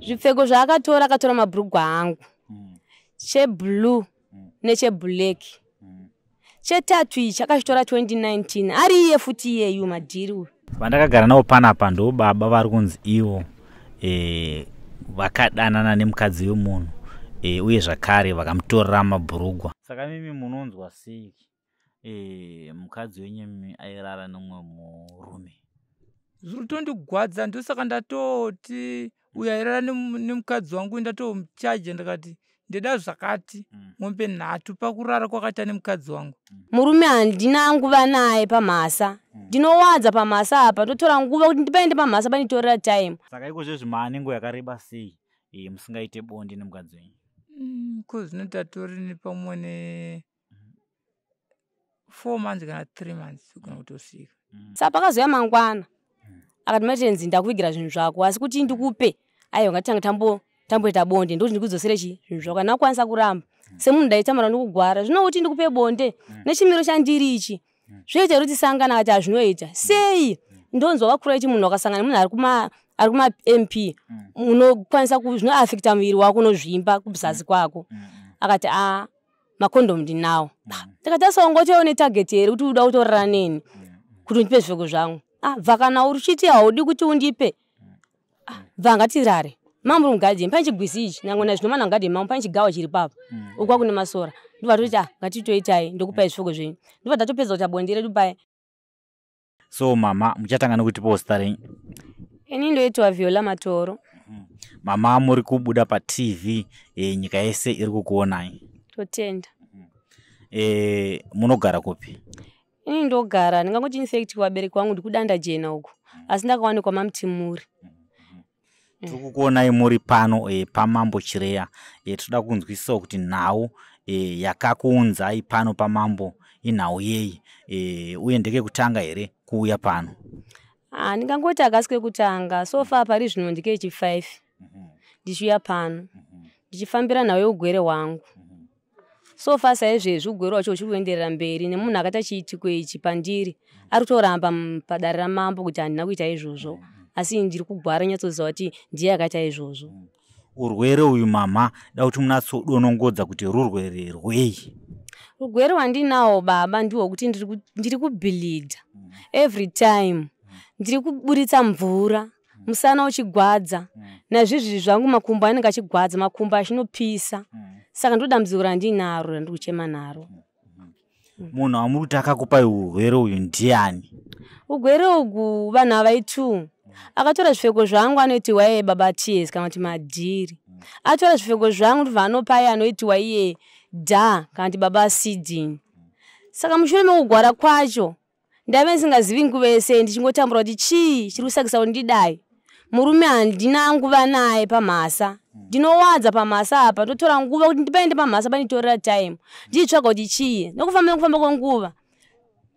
Zvipfeko zvaakatora akatora mabhurugwa angu. Cheblue necheblack. Chetatu ichi akachitora 2019 ari iye futi iyeyu madhiri. Vandakagara nawo panapa ndo baba vari kunzi ivo vakadanana nemukadzi wemunhu uye zvakare vakamutorera mabhurugwa. Saka mimi munonzwa sei mukadzi wenyu airara nomumwe murume? Zvitondigwadza ndosaka ndatoti uyo airara nemukadzi wangu ndatomuchaja ndakati ndeda zvakati mombe 3 pakurara kwakaita nemukadzi wangu. Murume handina nguva naye pamhasa. Ndinowadza pamhasa apa ndotora nguva kuti ndipaende pamhasa panitorera time. Saka iko zvezvi maanengo yakareba sei musingaite bonde nemukadzi wenyu? Ko zvinotatori pamwe ne 4 months kana 3 months kana kutosvika. Saka pakazoya mangwana akati matenzi ndakuvigira zvinhu zvako asi kuti ndikupe aiwa ngatanga tamboita bonde ndoti ndikudzosere zvinhu zvako kana akwanisa kuramba semunhu ndaitamara ndokugwara zvinokuti ndikupe bonde nechimiro chandiri ichi zvoita kuti sangana akati azvinoita sei ndonzwa wakura ichi munhu akasangana munhu ari kuma MP unokwanisa zvinoafekta muviri wako unozvimba kubzasi kwako akati makondomu ndinawo ndakati asongotewo netarget here kuti uda kutorara neni kuti undipe zvipfeko zvangu bva kana uri uchiti haudi kuti undipe bva ngatirare mambo mugadheni pane chigwizi ichi nyangwe nazvinomana mugadheni mambo pane chigawa chiri papa ukwa kune masora ndobva toti ngatitoitai ndokupai zvipfeko zvenyu ndobva tatopedza kuita bonde redu paya. So mama muchatanga nokutipawo zita renyu? Ini ndoitwa Viola Matoro. Mama muri kubuda paTV nyika yese iri kukuonai. Totenda. Munogara kupi? Ini ndogara ndingangoti infect wabereki wangu ndikudanda jena uko asi ndakawanikwa maMtimuri. Tiri kukuonai muri pano paMambo Chireya. Toda kunzwisa kuti nhau yakakuunzai pano paMambo inhau yei uye ndeke kutanga here kuuya pano? Ndingangoti akasike kutanga so far pari zvino ndike chi5 ndichiuya pano ndichifambira nawo ugwere hwangu. So far saizvezvi ugwere hwacho chiri kuenderera mberi nemunhu akati achiitiko ichi pandiri ari kutoramba padare ramambo kuti handina kuita izvozvo asi ndiri kugwara nyatsoziva kuti ndiye akaita izvozvo. Urwere uyu mama da kuti munatsodonongodza kuti rurwere rwei? Urwere hwandinawo baba ndihwo kuti ndiri kubhilidha every time, ndiri kuburitsa mvura musana uchigwadza nazvizvi zvangu makumbo anenge achigwadza makumbo achinopisa saka ndodambudziko randinaro randiri kuchema naro. Munhu amuri kuti akakupai urwere uyu ndiani? Ugwere ugu vanhu avai2 akatora zvipfeko zvangu anoitiwa iye baba Tears kana kuti madhiri, atora zvipfeko zvangu ndobva anopa iye anoitiwa iye dha kana kuti baba Sidini. Saka mushure mekugwara kwacho ndave ndisingazivi nguva yese ndichingotambura kuti chii chiri kusakisa kuti ndidai. Murume handina nguva naye pamhasa, ndinowadza pamhasa apa ndotora nguva kuti ndipaende pamhasa panitorera time ndichitsvaga kuti chii nokufamba kwenguva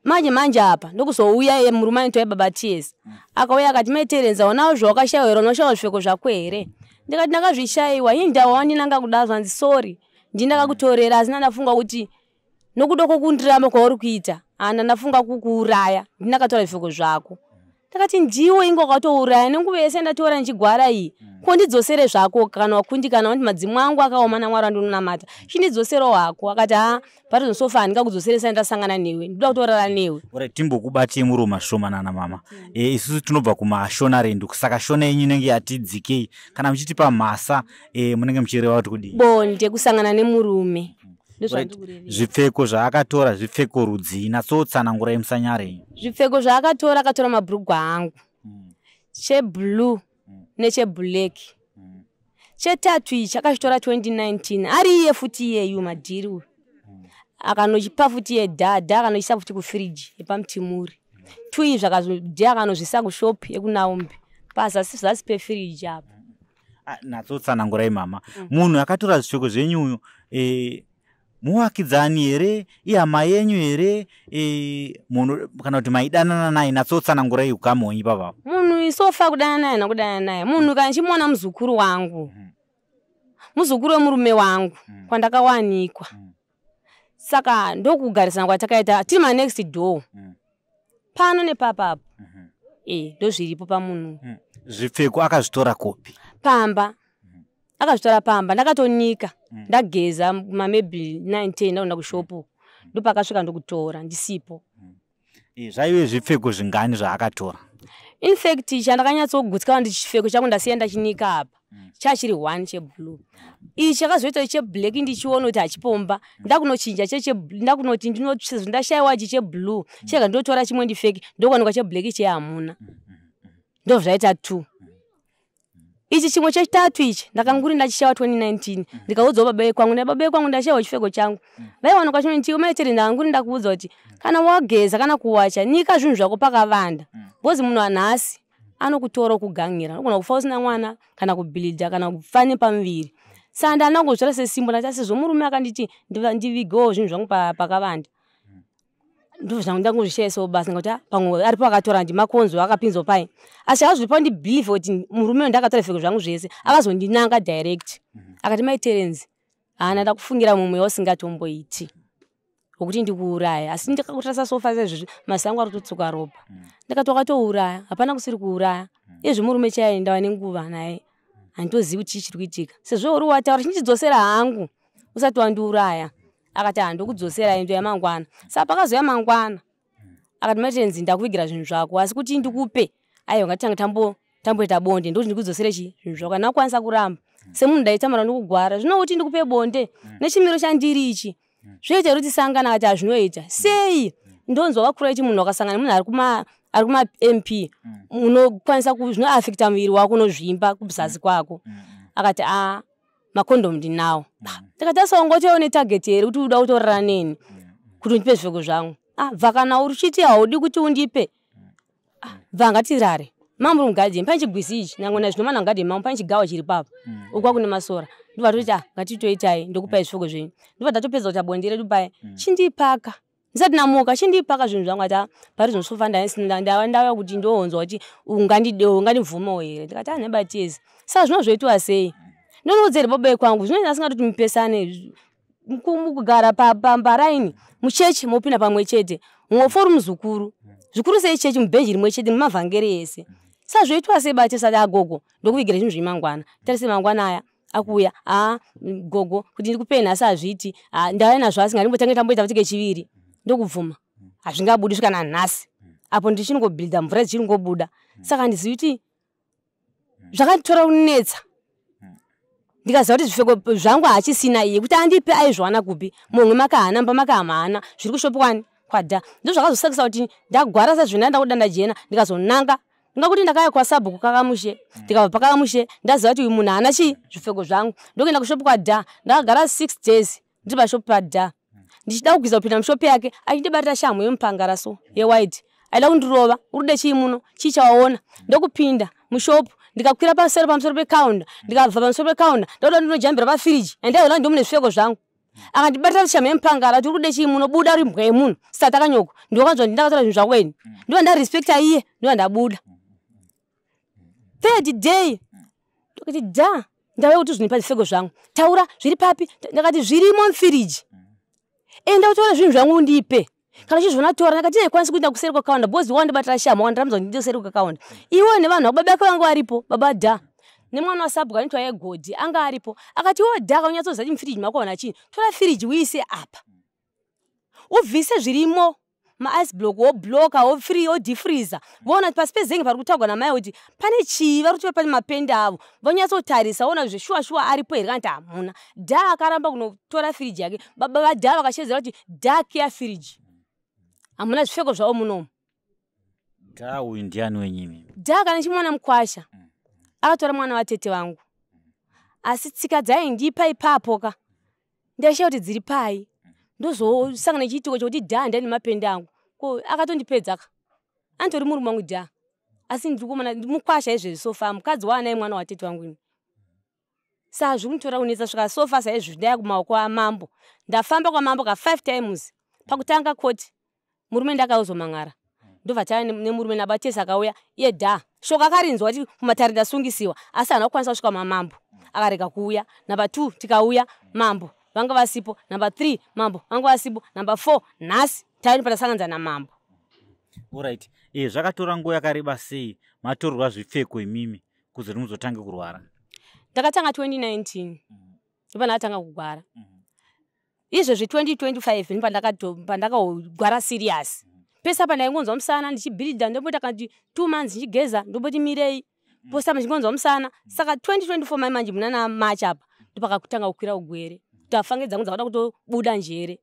manje apa ndokuzouya murume anoitwa baba Tears akauya akati maiterenza unawo zvawakashayira unoshayiwa zvipfeko zvako here? Ndikati ndakazvishayiwa indawa wandinanga kudazva nzi sorry ndindakakutorera asi ndafunga kuti nokuda kwokundiramba kwauri kuita ndafunga kukuuraya ndinakatora zvipfeko zvako. Ndakati ndiwo ingo wakatouraya nenguva yese ndatora ndichigwara iyi kondidzosere zvako kana wakundikana kuti madzimu angu akaoma naMwari andinonamata chindidzosero hako. Akati pari sofa handingakudzoseresa ndasangana newe ndoda kutorara newe. Timbokubatii muri mashomanana mama. Isusu tinobva kumashonarend saka shona yenyu inenge yatidzikei kana muchiti pamhasa munenge muchireva kuti kudii? Bonde kusangana nemurume. Zvipfeko zvaakatora zvipfeko rudzi natsotsanangurai musanyare. Zvipfeko zvaakatora akatora mabhurugwa angu cheblue necheblack. Chetatu ichi akachitora 2019 ari iye futi iyeyu madhiri akanochipa futi iye dhadha akanoisa futi kufriji yepaMtimuri 2 izvi akazodhya akanozvisa kushopi yekunaumbe pazasi pefriji apa. Natsotsanangurai mama. Munhu akatora zvipfeko zvenyuyo muwakidzani here ihama yenyu here munhu kana kuti maidanana naye? Natsotsanangurai ukamu ipapa. Munhu isofa kudana naye nakudana naye munhu kana chimuona muzukuru wangu muzukuru wemurume wangu kwandakawanikwa saka ndokugarisana kwatakaita tiri next door pano nepapapo ndozviripo pamunhu. Zvipfeko akazvitora kopi? Pamba akazvitora pamba ndakatonika ndageza maybe 9-10 ndaenda kushopu ndopakasvika ndokutora ndisipo. Zvaive zvipfeko zvingani zvaakatora? In fact chandakanyatsogutsikana ndichipfeko changu ndasiya ndachinika apa chachiri 1 cheblue. Ichi chakazoita cheblack ndichiona kuti hachipomba ndakunochinja ndakunoti ndashayiwa cheblue chega ndotora chimwe ndipfeke ndokuwanikwa cheblack chehamuna ndozvaita 2. Ichi chimwe chechitatu ichi ndakanguri ndachishayiwa 2019 ndikaudzawo baba kwangu baba kwangu ndashayiwa chipfeko changu vaiwanikwa chimwe ndichi umaitiri ndanguri ndakuudza kuti kana wageza kana kuwacha nika zvinhu zvako pakavanda bozi munhu anhasi anokutora kugangira unogona kufa usina mwana kana kubhilidha kana kufa nepamuviri. Saka ndanangozvira sesimbo ndati sezvo murume akanditi ndivigewo zvinhu zvangu pakavanda ndozvangu ndangozvishayisawo basa ngekuti pamwe aripo akatora ndimakonzo akapinzwa pai asi akazvipa ndibhilieve kuti murume ndakatora zvipfeko zvangu zvese akazondinanga direct akati maiterenzi hana ndakufungira mumwe wasingatomboiti wokuti ndikuuraya asi ndikakutarisa sofa sezvizvi masango ari kutotsuka ropa ndikati wakatouraya hapana kusiri kuuraya izvi murume chaiye ndava nenguva naye handitozivi kuti chii chiri kuitika sezvo uri wataura chindidzosera hangu usati wandiuraya. Akati handokudzosera into yamangwana. Saka pakazoya mangwana akati maitenzi ndakuvigira zvinhu zvako asi kuti ndikupe aiwa ngatanga tamboita bonde ndokuti ndikudzosere zvinhu zvako kana wakwanisa kuramba semunhu ndaitamara ndokugwara zvino kuti ndikupe bonde nechimiro chandiri ichi zvoita kuti sangana akati hazvinoita sei ndonzwa wakura ichi munhu wakasangana munhu ari kuma MP unokwanisa zvinoafekta muviri wako unozvimba kuzasi kwako. Akati makondomu ndinawo. Ndikati asongotewo netarget here kuti uda kutorara neni kuti undipe zvipfeko zvangu. Bva kana uchiti haudi kuti undipe bva ngatirare mamuri mugadheni pane chigwisi ichi nangona zvinomana mugadheni mangu pane chigawa chiri papa ukwa kune masora ndobva toti ngatitoitai ndokupai zvipfeko zvenyu ndobva ndatopedza kuita bonde redu paya chindipaka ndisati namuka chindipaka zvinhu zvangu ati pari zvinosofa ndava kuti ndoonzwa kuti ungandibvumawo here ndikati nebatiezi saka zvinozvoitwa sei ndinoudze baba kwangu zvinoita asingati mupesane kugara pambaraini muchechi mopinda pamwe chete mwofa uri muzukuru zvikuru sei chechi mubhenji rimwe chete mumavhangeri ese saka zvoitwa sei bati sati agogo ndokuvigira zvinhu zvemangwana tarise mangwana aya akuya gogo kuti ndikupe nhasi hazviti ndava nazvo asi ngandimbotange tamboita vachike chiviri ndokubvuma hazvingabudi svikana nhasi apo ndichinongobhilidha mvura dzichinongobuda saka ndizivi kuti zvakanditora kunetsa ndikaziva kuti zvipfeko zvangu hachisina iye kuti andipe aizvwana kupi mumwe makahanamba makahamana zviri kushopokwani kwadha ndozvakazosakisa kuti ndagwara sezvina ndakuda ndajena ndikazonanga ndingakuti ndakaya kwasabhuku kakamushe ndikabva pakakamushe ndaziva kuti uyu munhu hana chii zvipfeko zvangu ndokuenda kushopu kwadha ndakagara 6 days ndiri pashopu padha ndichida kugwiza kupinda mushopu yake achindibatira shamhu yemupangara so yewhite aida kundirova urude chii muno chii chawaona ndokupinda mushopu ndikakwira pamusoro pekaunda ndikabva pamusoro pekaunda ndoda ndinojambira pafiriji andaiona ndomune zvipfeko zvangu akandibatira shamhu yemupangara ati urude chii muno buda uri mbwa yemunhu sati akanyoko ndiokanzwa kuti ndakatora zvinhu zvakweni ndiva ndarespekta iye ndiva ndabuda. Third day ndokati ndauya kuti zvinipa zvipfeko zvangu taura zviri papi ndakati zvirimo mufiriji enda kutora zvinhu zvangu undipe kana chizvona tora ndakati haikwanisi kuenda kuseri kwakaunda bozi wandibatira shamhu wandiramudza kuti ndide kuseri kwakaunda iwe nevanhu vako baba vake vanga varipo baba nemwana wasabhuka anitwa yegodhi anga aripo akati iwo kaunyatsoziva kuti mufiriji mako wana chini tora firiji uise apa ubvise zvirimo maice block wobloka wodifreeza voona pasi pezenge pari kutaurwa namai kuti pane chii vari kuti pane mapenda avo vonyatsotarisa voona kuti shuwa aripo here kana kuti hamuna akaramba kunotora firiji yake baba vadha vakashedzera kuti kia firiji hamuna zvipfeko zvavo munomu. Uyu ndiani wenyimi? Kana chimwana mukwasha akatora mwana watete vangu asi tsika dzaindipa ipapo ka ndashayiwa kuti dziri pai ndozosangana nechiitiko chokuti ndani mapenda angu ko akatondipedza ka antori murume wangu asi ndirikumana mukwasha izvezvi sofa mukadzi waanaye mwana watete vangu ini saka zvikutora kunetsa svika sofa saizvi ndaya kumaoko amambo ndafamba kwamambo ka 5 times pakutanga koti murume ndakauzomang'ara ndobva tava nemurume nabatesi akauya iye shoka akarinzwa kuti kumatare ndasungisiwa asi hana kukwanisa kusvika mamambo akarega kuuya. Number 2 tikauya mambo vanga vasipo. Number 3 mambo vanga vasipo. Number 4 nhasi taini patasanganza namambo. Alright. Zvakatora nguva yakareba sei matorwa zvipfeko imimi kuzoti muzotange kurwara? ndakatanga 2019 ndipo ndakatanga kugwara izvezvi 2025 pandakagwara serious pesa apa ndaingonzwa musana ndichibhilidha ndopota kati 2 months ndichigeza ndopoti mirei posa ndichingonzwa musana saka 2024 manje muna March apa ndopakatanga kukwira ugwere tafange dzangu dzakada kutobuda njere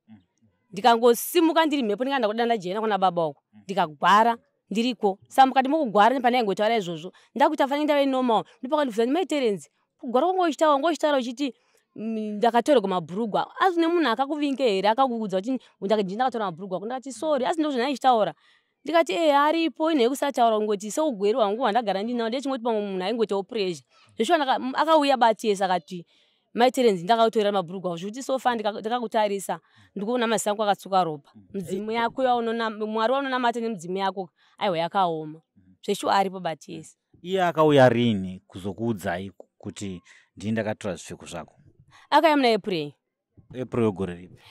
ndikangosimuka ndiri mhepo ndikanda kudanda jena kuna baba wako ndikagwara ndiriko saka mukati mokugwara nepandaingotaura izvozvo ndakuti afanire ndave normal ndopakandibvunza ndimaiterenzi kugwara kwangochitaura uchiti ndakatorerwa mabhurugwa asi nemunhu akakuvinge here akakuudza kuti ndakatora mabhurugwa ako ndakati sorry asi ndozvo ndaichitaura ndikati aripo ine yekusataura ngoti seugweri hwangu hwandagara ndinawo ndechingoti pamwe munhu aingoitawo pressure zveshuwa akauya batiesa akati maiterenzi ndakautorera mabhurugwa zvokuti sofa ndikakutarisa ndikuona maziso ako akatsuka ropa mudzimu yako mwari waunonamata nemudzimu yako aiwa yakaoma zveshuwa aripo batiesa. Iye akauya rini kuzokuudzai kuti ndini ndakatora zvipfeko zvako? Akauya muna April yegore ripi?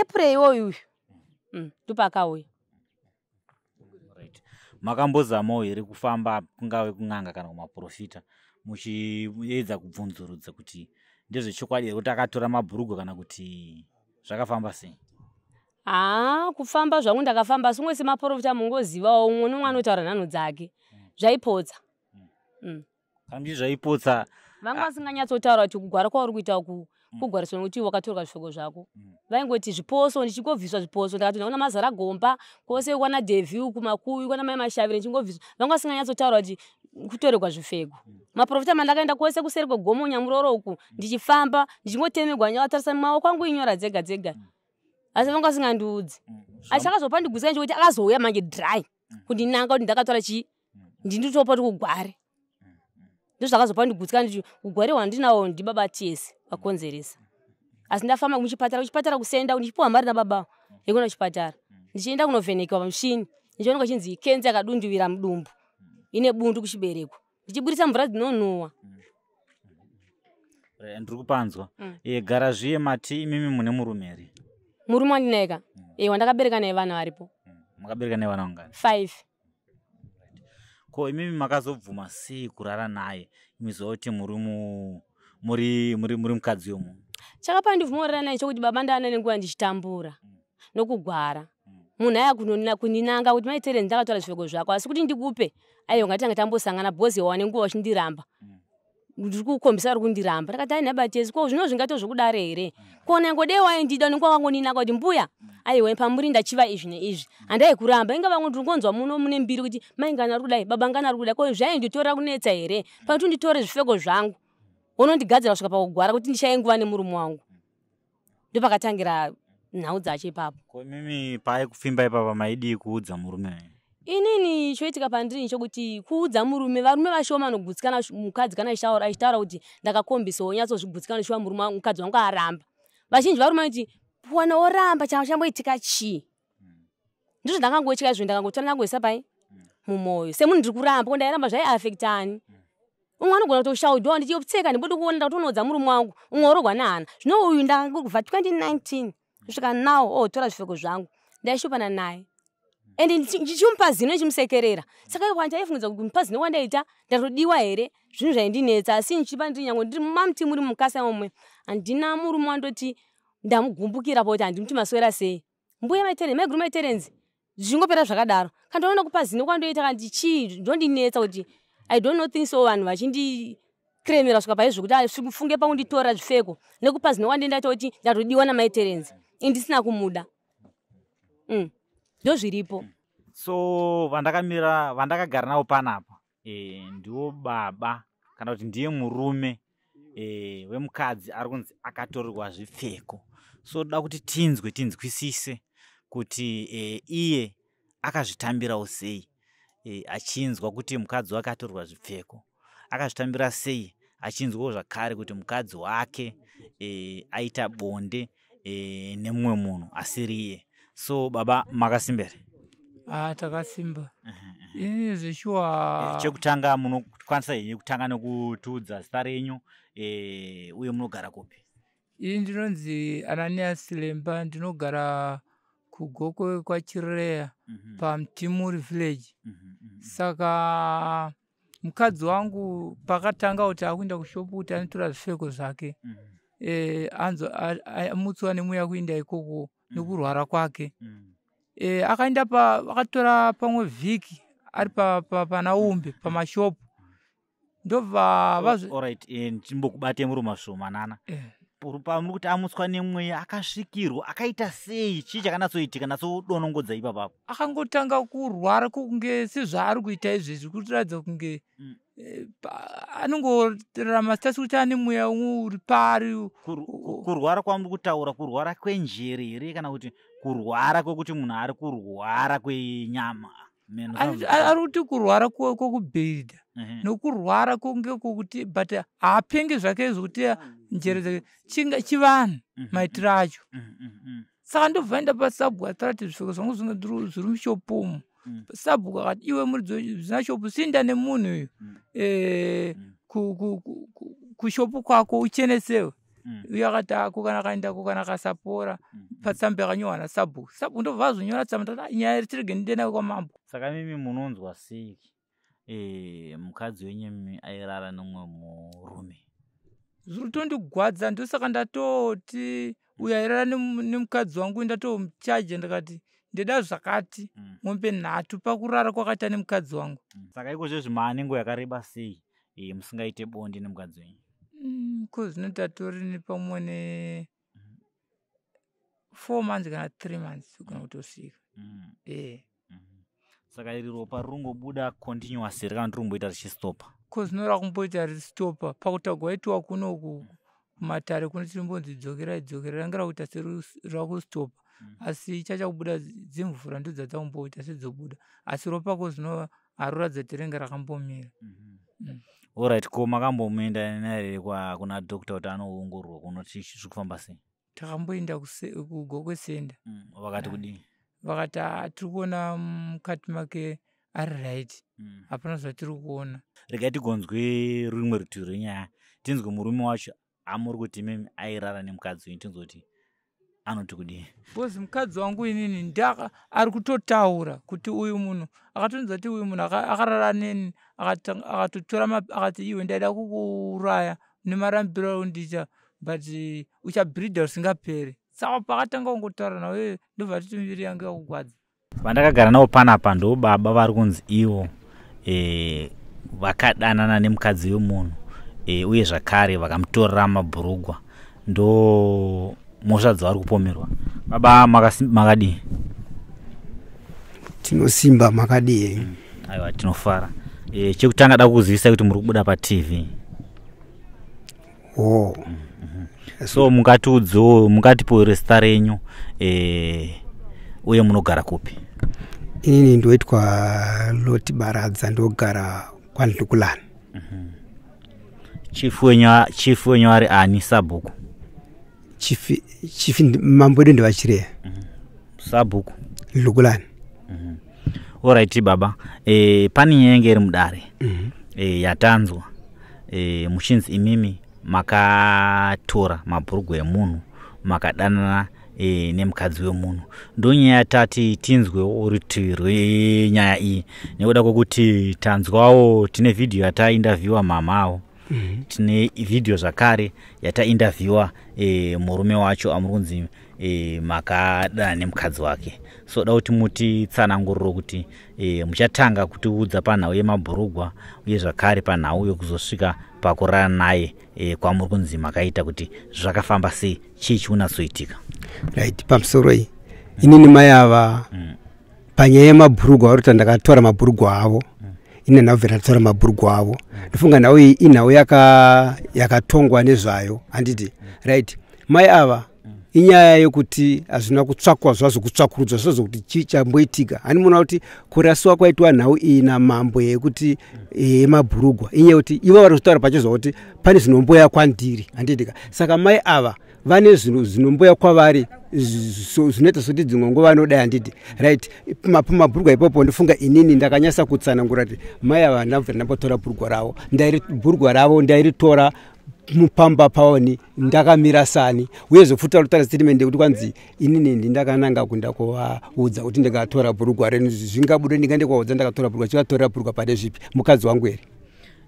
April iwoyu ndopakauya. Makambozamawo here kufamba kungave kun'anga kana kumaprofita muchiedza kubvunzurudza kuti ndezvechokwadi here kuti akatora mabhurugwa kana kuti zvakafamba sei? Kufamba zvangu ndakafamba sumwe semaprofita mungozivawo umwe nomwe anotaura nhano dzake zvaipotsa. Kandi zvaipotsa vanga vasinganyatsotaura kuti kugwara kwauri kuita kugwariswa nokuti wakatorwa zvipfeko zvako vaingoti zviposo ndichingobviswa zviposo ndakati ndaona mazara gomba kwose kwana devhu kumakuyu kwana mai mashavire ndichingovhiswa vanga vasinganyatsotaura kuti kutorerwa zvipfeko. Maprofita mandakaenda kwose kuseri kwegomo Nyamuroro uku ndichifamba ndichingotemegwa nyavatarisa maoko angu inyora dzega dzega asi vanga vasingandiudzi achakazopa ndigutsa nje kuti akazouya manje dry kundinanga kuti ndakatora chii ndinditopa kuti kugware ndozvakazopa ndigutsa nditi kugware hwandinawo ndibaba tiesi vakonzeresa asi ndafamba kuchipatara kusenda ndichipiwa mari nababa yekuenda kuchipatara ndichienda kunovhenekwa pamuchini ndichionekwa chinzi ikenzi yakadunduvira mudumbu ine bundu kuchibereko ndichiburisa mvura dzinonhuhwa. Ndiri kupanzwa garazviye mati imimi mune murume here? Murume wandinaeka wandakabereka naye vana varipo. Makabereka naye vana vangani? 5. Ko imimi makazobvuma sei kurara naye imizoti muri mukadzi yomunhu? Chakapa ndivhuma kurara naye chokuti baba ndaana nenguva ndichitambura nokugwara munhu aya kundinanga kuti maiterenzi ndakatora zvipfeko zvako asi kuti ndikupe aiwa ngatanga tambosangana bhozi wane nguva wachindiramba ndiri kukombisa ari kundiramba ndakati aina batezi ko zvino zvingato zvokudare here kuona ngode waindida nenguva wangoninaka kuti mbuya aiwa pamuri ndachiva izvi neizvi handai kuramba inga vamwe ndiringonzwa muno mune mbiri kuti maingana ari kudai baba ngana ari kudai ko zvainditorera kunetsa here patuti nditore zvipfeko zvangu unondigadzira kusvika pakugwara kuti ndishaye nguva nemurume wangu ndopakatangira nhau dzacho ipapo. Ko mimi paai kufimba ipapa maidi kuudza murume? Inini choitika pandiri chokuti kuudza murume varume vashoma vanogutsikana mukadzi kana achitaura kuti ndakakombisa wonyatsozvigutsikana shuwa murume wangu mukadzi wangu aramba vazhinji varume vanoti wana oramba chamboitika chii ndizvo ndakangoitika izvo ndakangotora ndangoisa pai mumwoyo semunhu ndiri kuramba ko ndairamba zvaiafektani umwe anogona kutoshaudhiwa ndichiptseka ndibudi kuona ndakutonoudza murume wangu umwe orogwa nehana zvino uyu ndakangobva 2019 kusvika nawo tora zvipfeko zvangu ndaishopana naye ende ndichimupa zino ndichimusekerera saka iwa ndaifungidzwa kuti mupa zino wandaita ndatodiwa here zvinhu zvaindinetsa asi ndichipa ndiri nyange ndiri mamuti muri mukasa momwe handina murume wandoti ndamugumbukira kuti handimuti maswera sei mbuya maiguru maiterenzi zvingopera zvakadaro kandoona kupa zino kwandoita kandi chii ndondinetsa kuti I don't know things so vanhu vachindikremera kusvika paizvo kuti funge pakunditora zvipfeko nekupa zino kwandoenda kuti ndatodiwa namaiterenzi indisina kumuda ndozviripo. So vandakagara navo panapa ndiwo baba kana kuti ndiye murume wemukadzi ari kunzi akatorerwa zvipfeko. So toda kuti tinzwisise kuti iye akazvitambirawo sei achinzwa kuti mukadzi wake atorerwa zvipfeko, akazvitambira sei achinzwawo zvakare kuti mukadzi wake aita bonde nemumwe munhu asiri iye. So baba makasimbere? Takasimba. Ini zvishuwa chekutanga munokwanisa here kutanga nekutiudza zita renyu uye munogara kupi? Ini ndinonzi Ananias Lemba, ndinogara kugoko kwaChireya paMtimuri village. Saka mukadzi wangu pakatanga kuti akuenda kushopu kuti anotora zvipfeko zvake amutswa nemweya kuenda ikoko nekurwara kwake akaenda akatora pamwe vhiki ari pana umbe pamashopu ndobva chimbokubate muri mashomanana pamuri kuti amutswa nemweya akasvikirwa akaita sei chii chakanatsoitika natsodonongodza ipapapo akangotanga kurwara kunge sezvaari kuita izvezvi kutiradza kunge anongorarama sitasi kuti ane mweya umwe uri pari kurwara kwamuri kutaura kurwara kwenjere here kana kuti kurwara kwekuti munhu ari kurwara kwenyama ari kuti kurwara kwokubhedha nokurwara kunge kwokuti but haapenge zvake zvokuti njere dzake chivanhu maitiro acho saka ndobva enda pasabhu atarati zvipfeko zvangu zviri mushopumu sabhu akati iwe muri zvina shopu sinda nemunhu uyu kushopu kwako uchenesewe uye akati ako kana akaendako kana akasapora patsambe akanyorwa nasabhu ndobva azonyora tsamba nyaya tirege ndide nayo kwamambo. Saka mimi munonzwa sei mukadzi wenyu airara nomwe murume? Zviri kutondigwadza ndosaka ndatoti uyo airara nemukadzi wangu ndatomuchaje ndakati ndida zvakati mombe 3 pakurara kwakaita nemukadzi wangu. Saka ikozvo maanengo yakareba sei musingaite bonde nemukadzi wenyu? Kozvinotatori nepamwe ne 4 months kana 3 months kana kutosvika. Saka iri ropa ringobuda continuous here kana riromboita richistopa? Kozvinora kumboita richistopa pakutagwa aitiwa kunoku kumatare kuno tirimbonzi dzokera rangira kuita serirakustopa asi chachakubuda dzimvura ndo dzatakumboita sedzobuda asi ropa kozvinova haruradza kuti ringe rakambomira. Alright, ko makambomuenda naye kuna doctor kuti anoongororwa kunoti zviri kufamba sei? Takamboenda kugokwe senda. Vakati kudii? Vakati tiri kuona mukati make ari right, hapana zvatiri kuona. Regai tigonzwe rumwe rutivi renyaya, tinzwe murume wacho amuri kuti mimi airara nemukadzi wenyu, tinzwe kuti anoti kudii? Bozi mukadzi wangu inini ndaka ari kutotaura kuti uyu munhu akatonzwa kuti uyu munhu akarara neni akatotora akati iwe ndaida kukuuraya nemarambiro aundiita but uchabhridha usingaperi. Saka pakatanga kungotaura nawe ndobva titi miviri yangu yakugwadza. Vandakagara navo panapa ndo baba vari kunzi ivo vakadanana nemukadzi wemunhu uye zvakare vakamutorera mabhurugwa, ndo mhosva dzavari kupomerwa. Baba makadii? Tinosimba makadii? Aiwa, tinofara. Chekutanga da kuzivisa kuti muri kubuda paTV. So mungatipo resta renyu uye munogara kupi? Inini ndoitwa Loti Baradza, ndogara kwaNdlukulani. Chifu wenyu ari ani Sabhuku? Chifi mambo edu ndivachireya. Sabhuku Ndlukulani. Alright baba, pani nyenge iri mudare yatanzwa muchinzi imimi makatora mabhurugwa emunhu makadanana nemukadzi wemunhu. Ndonyaya yatati tinzwewo rutivi rwenyaya iyi nekuda kwokuti tanzwawo tine vhidhiyo yataindavhiwa mama avo, tine vhidhiyo zvakare yataindavhiwa murume wacho amuri kunzi makadana nemukadzi wake. So da kuti mutitsananguriro kuti muchatanga kutiudza panhau yemabhurugwa uye zvakare panhau yokuzosvika pakurara naye kwamuri kunzi makaita kuti zvakafamba sei, chii chiunatsoitika? Right, pamusoro iyi inini mai ava panyaya yemabhurugwa vari kuti ndakatora mabhurugwa avo ine nhabvera ndatora mabhurugwa avo ndofunga nhau iyi inhau yakatongwa nezvayo handiti. Right, mai ava inyaya yokuti hazvina kutsvakwa zvazvo kutsvakurudzwa zvokuti chii chamboitika. Hani muona kuti kurasiwa kwaitwa nhau iyi namambo yekuti yemabhurugwa inyaya yokuti ivo vari kutaura pachezva kuti pane zvinomboya kwandiri handitika. Saka mai ava vane zvinomboya kwavari zvinoita sokuti dzimwe nguva vanodai handiti. Right, pamabhurugwa ipopo ndofunga inini ndakanyasa kutsanangura kuti mai ava ndabvira ndambotora bhurugwa ravo ndairitora mupamba paoni ndakamira sani uye zvofuta rutara statement yekuti kwanzi inini ndakananga kunda kuvaudza kuti ndikatora bhurugwa renu zvingabude ndingaende kwaudza ndakatora bhurugwa chikatorera bhurugwa pane zvipi mukadzi wangu here?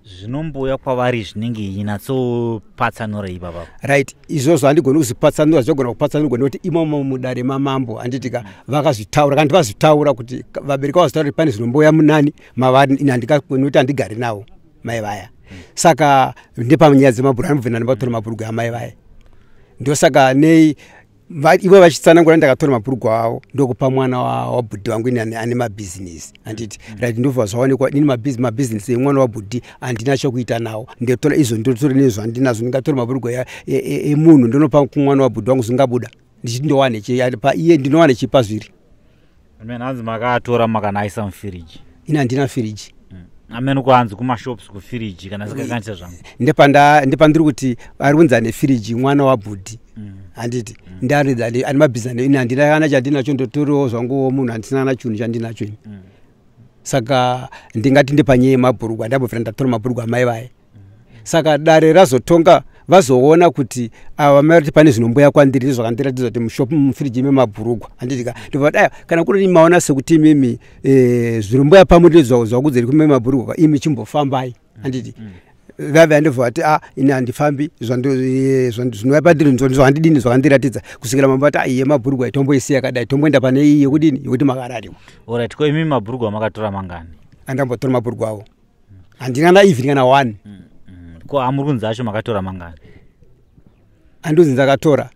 zvinomboya kwavari zvinenge inatsopatsanura ipapa right izvozvo handigoni kuzvipatsanura zvogona kupatsanurwa nekuti imomo mudare mamambo handitika vakazvitaura kandi vazvitaura kuti vabereki vazvitaura kuti pane zvinomboya munani mavari ini handikakoni kuti handigari navo mai vaya saka ndepanyaya dzemabhurugwa anobvina ndibatora mabhurugwa amai vaya ndosaka nei ivo vachitsanangura ndakatora mabhurugwa avo ndokupa mwana wabhudhi wangu ini ane mabhizinesi handiti right ndobva zvaonekwa ini mabhizinesi emwana wabhudhi handina chokuita nawo ndotora izvo ndotora nezvo handinazvo ndingatora mabhurugwa emunhu ndonopa kumwana wabhudhi wangu zvingabuda ndichiti ndowane iye ndinowane chipa zviri hanzi makatora makanaisa mufiriji ini handina firiji amene kuhanzi kumashops kufiriji kana zikakanisa zvangu ndepandiri kuti ari kunzi ane firiji mwana wabhudhi handiti ndaridza ane mabhizinesi ini handina kana chandinacho ndotoriwo zvanguwo munhu handisina kana chinhu chandinacho ini saka ndingati ndepanyaya yemabhurugwa ndambofira ndatora mabhurugwa amai vaye saka dare razotonga vazoona kuti ava mai kuti pane zvinomboya kwandiri zvakandiratidza kuti mushopu mufiriji memabhurugwa handitika ndobva kana kuri maona sekuti mimi zvinomboya pamuri zvakudzeri kume mabhurugwa imi chimbofambai handiti vave andobva vati ini handifambi zvinouya pandiri zvahandidini zvakandiratidza kusvikira mambo ati iye mabhurugwa itomboisiya kadai tomboenda pane iyi yekudini yekuti makarariwa alright ko imi mabhurugwa makatora mangani andambotora mabhurugwa avo handina na even kana 1 ko amuri kunzi acho makatora mangani andonzi ndakatora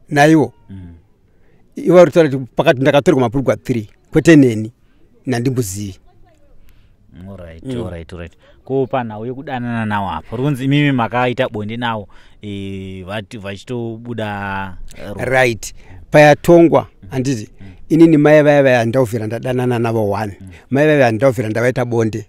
naiwo ivo ritaura kuti pakati ndakatorwa mabhurugwa 3 kwete neni nandimbozivi alright ko panhau yekudanana nawo apa uri kunzi imimi makaita bonde nawo vachitobuda right payatongwa handiti inini mai vaya vaya handauvhira ndadanana navo 1 mai vaya vaya handauvhira ndavaita bonde